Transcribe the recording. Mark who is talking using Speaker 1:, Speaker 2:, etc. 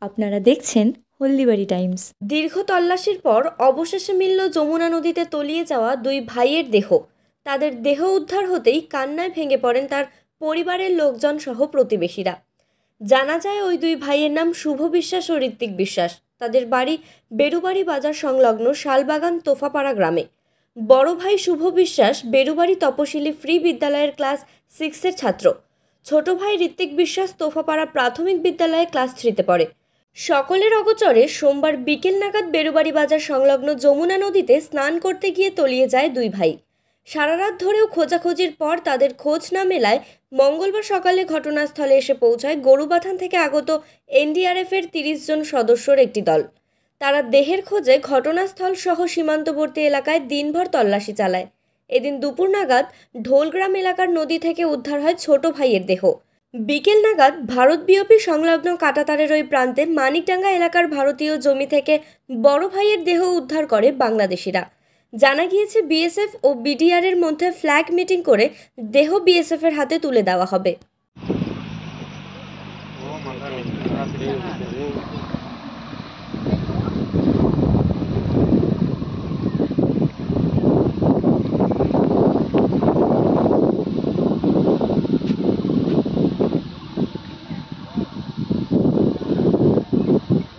Speaker 1: আপনারা দেখছেন হলদিবাড়ি টাইমস।
Speaker 2: দীর্ঘ তল্লাশির পর অবশেষে মিলল যমুনা নদীতে তলিয়ে যাওয়া দুই ভাইয়ের দেহ। তাদের দেহ উদ্ধার হতেই কান্নায় ভেঙে পড়েন তার পরিবারের লোকজন সহ প্রতিবেশীরা। জানা যায় ওই দুই ভাইয়ের নাম শুভ বিশ্বাস ও ঋত্বিক বিশ্বাস। তাদের বাড়ি বেরুবাড়ি বাজার সংলগ্ন শালবাগান তোফাপাড়া গ্রামে। বড় ভাই শুভ বিশ্বাস বেরুবাড়ি তপশিলি ফ্রি বিদ্যালয়ের ক্লাস 6-এর ছাত্র। ছোট ভাই ঋত্বিক বিশ্বাস তোফাপাড়া প্রাথমিক বিদ্যালয়ে ক্লাস 3-তে পড়ে। সকলের অগোচরে সোমবার বিকেল নাগাদ বেরুবাড়ি বাজার সংলগ্ন যমুনা নদীতে স্নান করতে গিয়ে তলিয়ে যায় দুই ভাই। সারা রাত ধরেও খোঁজাখুঁজির পর তাদের খোঁজ না মেলায় মঙ্গলবার সকালে ঘটনাস্থলে এসে পৌঁছায় গরুবাথান থেকে আগত এনডিআরএফের 30 জন সদস্যর একটি দল। তারা দেহের খোঁজে ঘটনাস্থল সহ সীমান্তবর্তী এলাকায় দিনভর তল্লাশি চালায়। এদিন দুপুর নাগাদ ঢোলগ্রাম এলাকার নদী থেকে উদ্ধার হয় ছোট ভাইয়ের দেহ। বিকেল নাগাদ ভারত বিওপি সংলগ্ন কাঁটাতারের ওই প্রান্তে মানিকডাঙ্গা এলাকার ভারতীয় জমি থেকে বড় ভাইয়ের দেহ উদ্ধার করে বাংলাদেশিরা। জানা গিয়েছে বিএসএফ ও বিডিআর এর মধ্যে ফ্ল্যাগ মিটিং করে দেহ বিএসএফ এর হাতে তুলে দেওয়া হবে।